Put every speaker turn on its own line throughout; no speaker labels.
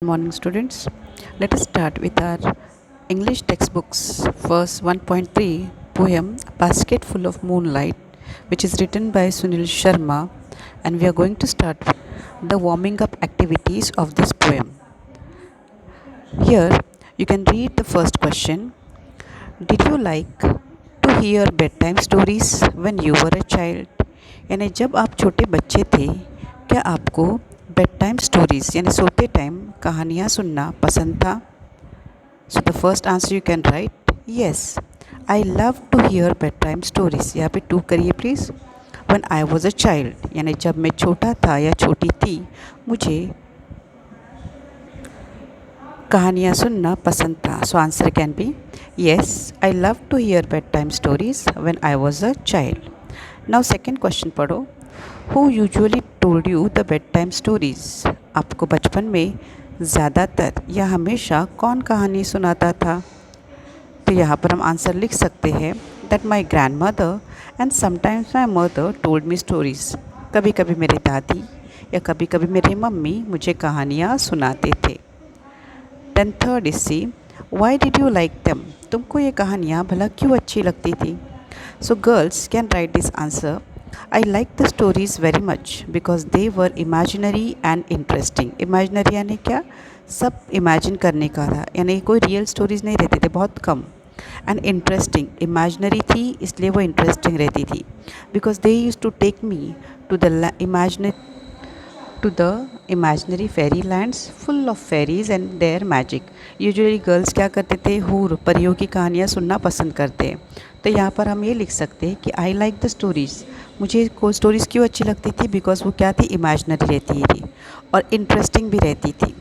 Good morning, students. Let us start with our English textbooks. First 1.3 poem Basket Full of Moonlight, which is written by Sunil Sharma, and we are going to start with the warming up activities of this poem. Here you can read the first question. Did you like to hear bedtime stories when you were a child? यानी जब आप छोटे बच्चे थे, क्या आपको bed time stories यानी सोते टाइम कहानियाँ सुनना पसंद था? So the first answer you can write yes, I love to hear bed time stories. यहाँ पे टू करिए please. When I was a child यानी जब मैं छोटा था या छोटी थी, मुझे कहानियाँ सुनना पसंद था. So answer can be yes, I love to hear bed time stories when I was a child. Now second question पढ़ो. Who usually told you the bed time stories? आपको बचपन में ज़्यादातर या हमेशा कौन कहानी सुनाता था? तो यहाँ पर हम आंसर लिख सकते हैं that my grand mother and sometimes my mother told me stories. कभी कभी मेरी दादी या कभी कभी मेरी मम्मी मुझे कहानियाँ सुनाते थे. Then third is C, why did you like them? तुमको ये कहानियाँ भला क्यों अच्छी लगती थी? So girls can write this answer. I like the stories very much because they were imaginary and interesting. Imaginary यानी क्या? सब इमेजिन करने का था, यानी कोई रियल स्टोरीज नहीं रहते थे, बहुत कम. एंड इंटरेस्टिंग, इमेजिनरी थी इसलिए वो इंटरेस्टिंग रहती थी. Because they use to take me to the imaginary fairy lands full of fairies and their magic. Usually girls क्या करते थे, हूर परियों की कहानियाँ सुनना पसंद करते हैं. तो यहाँ पर हम ये लिख सकते हैं कि आई लाइक द स्टोरीज़. मुझे को स्टोरीज़ क्यों अच्छी लगती थी? बिकॉज वो क्या थी, इमेजिनरी रहती थी और इंटरेस्टिंग भी रहती थी.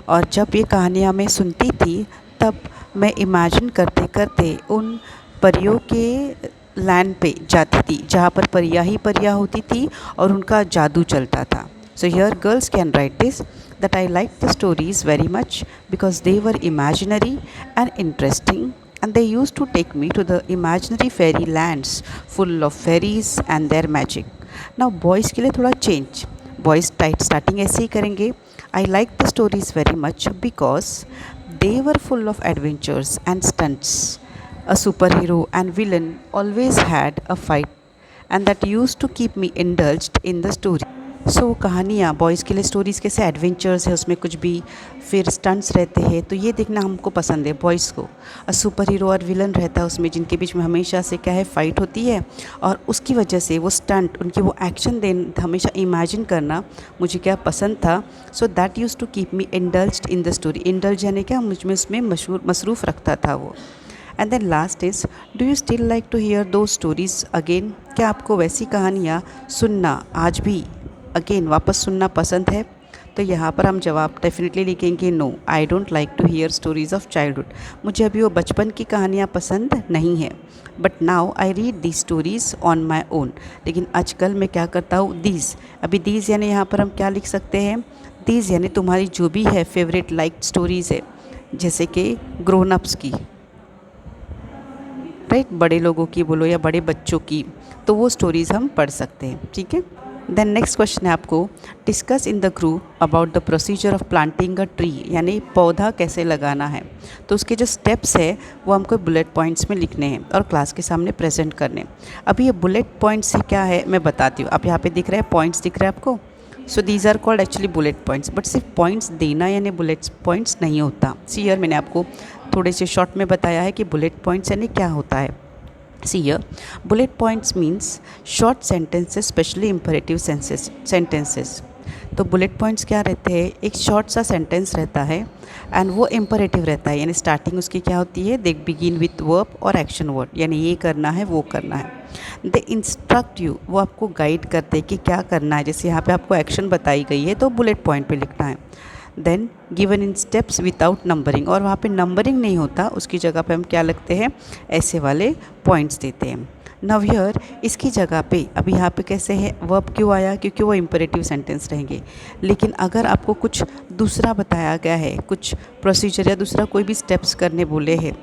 और जब ये कहानियाँ मैं सुनती थी तब मैं इमेजिन करते करते उन परियों के लैंड पे जाती थी जहाँ पर परियाँ ही परियाँ होती थी और उनका जादू चलता था. So here girls can write this, that I like the stories very much because they were imaginary and interesting, and they used to take me to the imaginary fairy lands full of fairies and their magic. Now boys के लिए थोड़ा change. Boys starting ऐसे ही करेंगे. I like the stories very much because they were full of adventures and stunts. A superhero and villain always had a fight, and that used to keep me indulged in the story. सो कहानियाँ boys के लिए stories कैसे adventures है, उसमें कुछ भी फिर stunts रहते हैं, तो ये देखना हमको पसंद है बॉयज़ को. और सुपर हीरो और विलन रहता है उसमें, जिनके बीच में हमेशा से क्या है, फाइट होती है और उसकी वजह से वो स्टंट, उनकी वो एक्शन हमेशा इमेजिन करना मुझे क्या पसंद था. So that use to keep me indulged in the story. Indulge यानी क्या, मुझ में उसमें मसरूफ़ रखता था वो. And then last is, do you still like to hear those stories again? क्या आपको वैसी कहानियाँ सुनना आज भी अगेन वापस सुनना पसंद है? तो यहाँ पर हम जवाब डेफिनेटली लिखेंगे no, I don't like to hear stories of childhood. मुझे अभी वो बचपन की कहानियाँ पसंद नहीं है. But now I read these stories on my own. लेकिन आजकल मैं क्या करता हूँ, दीज. अभी दीज यानी यहाँ पर हम क्या लिख सकते हैं, दीज यानी तुम्हारी जो भी है फेवरेट लाइक स्टोरीज़ है, जैसे कि ग्रोन अप्स की, राइट, बड़े लोगों की बोलो या बड़े बच्चों की, तो वो स्टोरीज़ हम पढ़ सकते हैं. ठीक है. देन नेक्स्ट क्वेश्चन है आपको, discuss in the group about the procedure of planting a tree. यानी पौधा कैसे लगाना है. तो उसके जो स्टेप्स है वो हमको बुलेट पॉइंट्स में लिखने हैं और क्लास के सामने प्रेजेंट करने. अभी ये बुलेट पॉइंट्स से क्या है मैं बताती हूँ. आप यहाँ पे दिख रहा है पॉइंट्स दिख रहा है आपको. So these are called actually bullet points. But सिर्फ पॉइंट्स देना यानी बुलेट पॉइंट्स नहीं होता. सी हियर मैंने आपको थोड़े से शॉर्ट में बताया है कि बुलेट पॉइंट्स यानी क्या होता है. See here, bullet points means short sentences, especially imperative sentences. तो बुलेट पॉइंट्स क्या रहते हैं, एक शॉर्ट सा सेंटेंस रहता है एंड वो इम्परेटिव रहता है, यानी स्टार्टिंग उसकी क्या होती है, दे बिगिन विथ वर्ब और एक्शन वर्ड, यानी ये करना है वो करना है. दे इंस्ट्रक्ट यू, वो आपको गाइड करते हैं कि क्या करना है. जैसे यहाँ पे आपको एक्शन बताई गई है तो बुलेट पॉइंट पे लिखना है. Then given in steps without numbering, और वहाँ पे नंबरिंग नहीं होता, उसकी जगह पे हम क्या लगते हैं, ऐसे वाले पॉइंट्स देते हैं. नव हियर इसकी जगह पे अभी यहाँ पे कैसे है, वर्ब क्यों आया, क्योंकि वो इम्परेटिव सेंटेंस रहेंगे. लेकिन अगर आपको कुछ दूसरा बताया गया है, कुछ प्रोसीजर या दूसरा कोई भी स्टेप्स करने बोले हैं,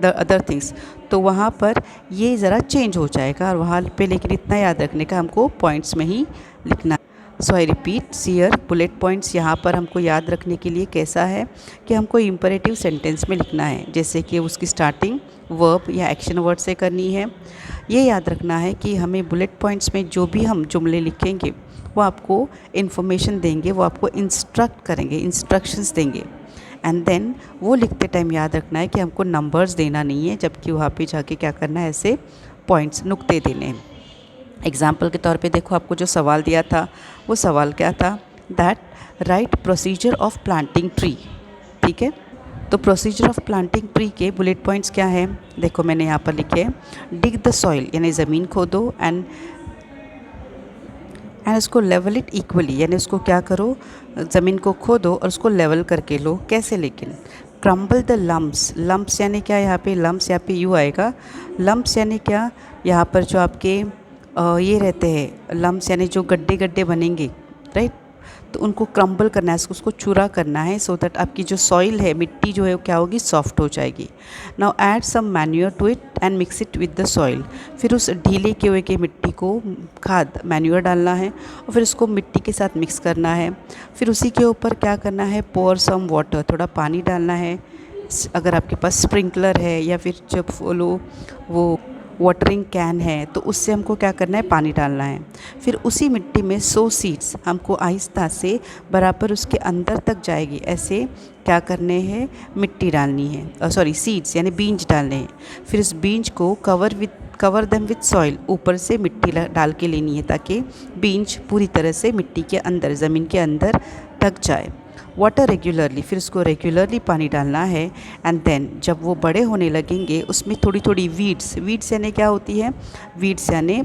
द अदर थिंग्स, तो वहाँ पर ये ज़रा चेंज हो जाएगा और वहाँ पे, लेकिन इतना याद रखने का हमको पॉइंट्स में ही लिखना. So I repeat here bullet points यहाँ पर हमको याद रखने के लिए कैसा है कि हमको इम्परेटिव सेंटेंस में लिखना है, जैसे कि उसकी स्टार्टिंग वर्ब या एक्शन वर्ड से करनी है। ये याद रखना है कि हमें बुलेट पॉइंट्स में जो भी हम जुमले लिखेंगे वो आपको इन्फॉर्मेशन देंगे, वो आपको इंस्ट्रक्ट करेंगे, इंस्ट्रक्शंस देंगे। एंड देन वो लिखते टाइम याद रखना है कि हमको नंबर्स देना नहीं है, जबकि वहाँ पे जाके क्या करना है, ऐसे पॉइंट्स नुक्ते देने हैं। एग्जाम्पल के तौर पे देखो, आपको जो सवाल दिया था वो सवाल क्या था, that right procedure of planting tree. ठीक है, तो प्रोसीजर ऑफ प्लांटिंग ट्री के बुलेट पॉइंट्स क्या हैं, देखो मैंने यहाँ पर लिखे हैं, डिग द सॉइल यानी ज़मीन खोदो, एंड उसको लेवल इट इक्वली यानी उसको क्या करो, ज़मीन को खोदो और उसको लेवल करके लो। कैसे लेकिन, क्रम्बल द लम्प्स, लम्प्स यानी क्या, यहाँ पे लम्प्स यहाँ पे यू आएगा, लम्प्स यानी क्या, यहाँ पर जो आपके ये रहते हैं लम्प्स यानी जो गड्ढे गड्ढे बनेंगे, राइट, तो उनको क्रम्बल करना है, उसको चूरा करना है, सो दैट आपकी जो सॉइल है, मिट्टी जो है वो क्या होगी, सॉफ्ट हो जाएगी। Now add some manure to it and mix it with the soil, फिर उस ढीले किए हुए के मिट्टी को खाद मैन्योर डालना है और फिर उसको मिट्टी के साथ मिक्स करना है। फिर उसी के ऊपर क्या करना है, पोर सम वाटर, थोड़ा पानी डालना है। अगर आपके पास स्प्रिंकलर है या फिर जब वो वाटरिंग कैन है तो उससे हमको क्या करना है, पानी डालना है। फिर उसी मिट्टी में सो सीड्स, हमको आहिस्ता से बराबर उसके अंदर तक जाएगी, ऐसे क्या करने हैं, मिट्टी डालनी है, सॉरी सीड्स यानी बीज डालने हैं। फिर इस बीज को कवर देम विथ सॉइल, ऊपर से मिट्टी डाल के लेनी है ताकि बीज पूरी तरह से मिट्टी के अंदर, ज़मीन के अंदर तक जाए। वाटर रेगुलरली, फिर उसको रेगुलरली पानी डालना है। एंड देन जब वो बड़े होने लगेंगे उसमें थोड़ी थोड़ी वीड्स यानी क्या होती है, वीड्स यानी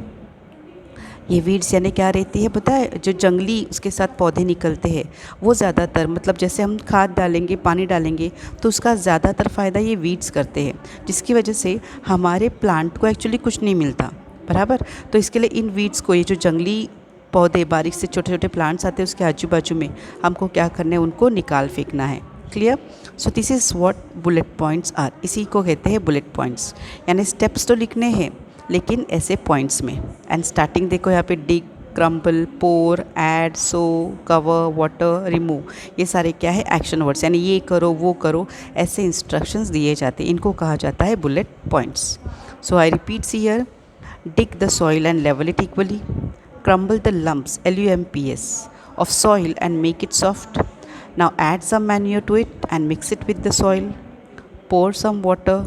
क्या रहती है पता है, जो जंगली उसके साथ पौधे निकलते हैं वो ज़्यादातर, मतलब जैसे हम खाद डालेंगे, पानी डालेंगे तो उसका ज़्यादातर फ़ायदा ये वीड्स करते हैं, जिसकी वजह से हमारे प्लांट को एक्चुअली कुछ नहीं मिलता, बराबर। तो इसके लिए इन वीड्स को, ये जो जंगली पौधे, बारीक से छोटे छोटे प्लांट्स आते हैं उसके आजू बाजू में, हमको क्या करना है, उनको निकाल फेंकना है। Clear. So this is what bullet points are, इसी को कहते हैं बुलेट पॉइंट्स, यानी स्टेप्स तो लिखने हैं लेकिन ऐसे पॉइंट्स में। एंड स्टार्टिंग देखो यहाँ पे डिग, क्रम्बल, पोर, ऐड, सो, कवर, वाटर, रिमूव, ये सारे क्या है, एक्शन वर्ड्स, यानी ये करो वो करो, ऐसे इंस्ट्रक्शंस दिए जाते हैं, इनको कहा जाता है bullet points. So I repeats here, dig the soil and level it equally, crumble the lumps, lumps, of soil and make it soft. Now add some manure to it and mix it with the soil, pour some water,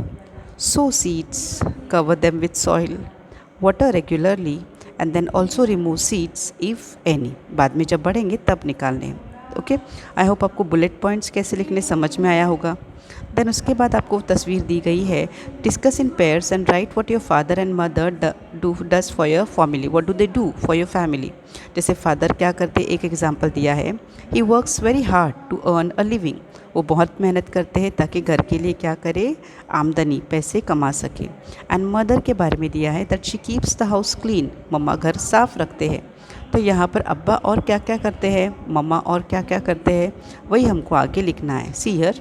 sow seeds, cover them with soil, water regularly, and then also remove seeds if any, बाद में जब बढ़ेंगे तब निकालने। Okay, I hope आपको bullet points कैसे लिखने समझ में आया होगा। देन उसके बाद आपको तस्वीर दी गई है, discuss in pairs and write what your father and mother does for your family, what do they do for your family. जैसे फादर क्या करते, एक एग्जांपल दिया है, he works very hard to earn a living, वो बहुत मेहनत करते हैं ताकि घर के लिए क्या करे, आमदनी, पैसे कमा सके। एंड मदर के बारे में दिया है, that she keeps the house clean, मम्मा घर साफ़ रखते हैं। तो यहाँ पर अब्बा और क्या क्या करते हैं, मम्मा और क्या क्या करते हैं, वही हमको आगे लिखना है। See here,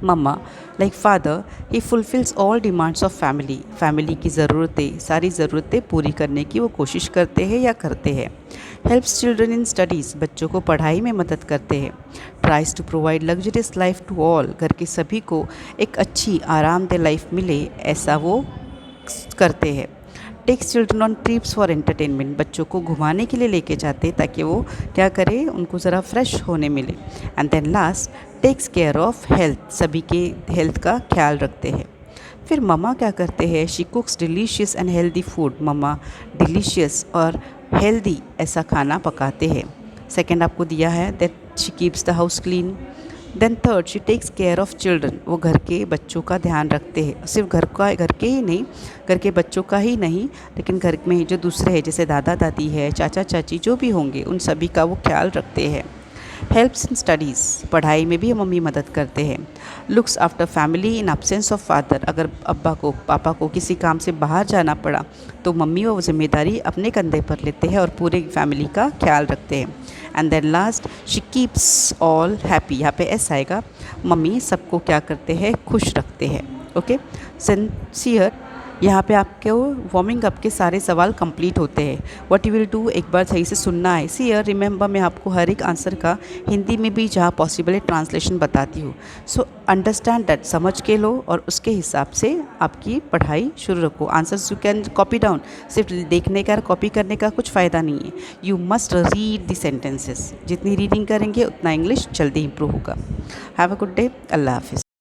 mamma like father, he fulfils all demands of family, family की ज़रूरतें, सारी ज़रूरतें पूरी करने की वो कोशिश करते हैं या करते हैं। हेल्प्स चिल्ड्रन इन स्टडीज़, बच्चों को पढ़ाई में मदद करते हैं। Tries to provide luxurious life to all, घर के सभी को एक अच्छी आरामदेह लाइफ मिले, ऐसा वो करते हैं। Takes children on trips for entertainment, बच्चों को घुमाने के लिए लेके जाते हैं ताकि वो क्या करें, उनको ज़रा फ्रेश होने मिले। And then last, takes care of health, सभी के हेल्थ का ख्याल रखते हैं। फिर मम्मा क्या करते हैं, she cooks delicious and healthy food, mamma delicious और हेल्दी ऐसा खाना पकाते हैं। सेकेंड आपको दिया है that she keeps the house clean. Then third, she takes care of children, वो घर के बच्चों का ध्यान रखते हैं, सिर्फ घर के ही नहीं, घर के बच्चों का ही नहीं, लेकिन घर में जो दूसरे हैं जैसे दादा दादी है, चाचा चाची जो भी होंगे, उन सभी का वो ख्याल रखते हैं। हेल्प्स इन स्टडीज़, पढ़ाई में भी मम्मी मदद करते हैं। Looks after family in absence of father, अगर पापा को किसी काम से बाहर जाना पड़ा तो मम्मी वो जिम्मेदारी अपने कंधे पर लेते हैं और पूरे फैमिली का ख्याल रखते हैं। And then last, she keeps all happy, यहाँ पे एस आएगा, मम्मी सबको क्या करते हैं, खुश रखते हैं। ओके, सिंसियर यहाँ पे आपके वार्मिंग अप के सारे सवाल कंप्लीट होते हैं। व्हाट यू विल डू, एक बार सही से सुनना है। सी यार, रिमेंबर मैं आपको हर एक आंसर का हिंदी में भी जहाँ पॉसिबल है ट्रांसलेशन बताती हूँ। सो अंडरस्टैंड दैट, समझ के लो और उसके हिसाब से आपकी पढ़ाई शुरू रखो। Answers you can copy down, सिर्फ देखने का कॉपी करने का कुछ फ़ायदा नहीं है। You must read the sentences. जितनी रीडिंग करेंगे उतना इंग्लिश जल्दी इंप्रूव होगा। Have a good day. अल्लाह हाफिज़।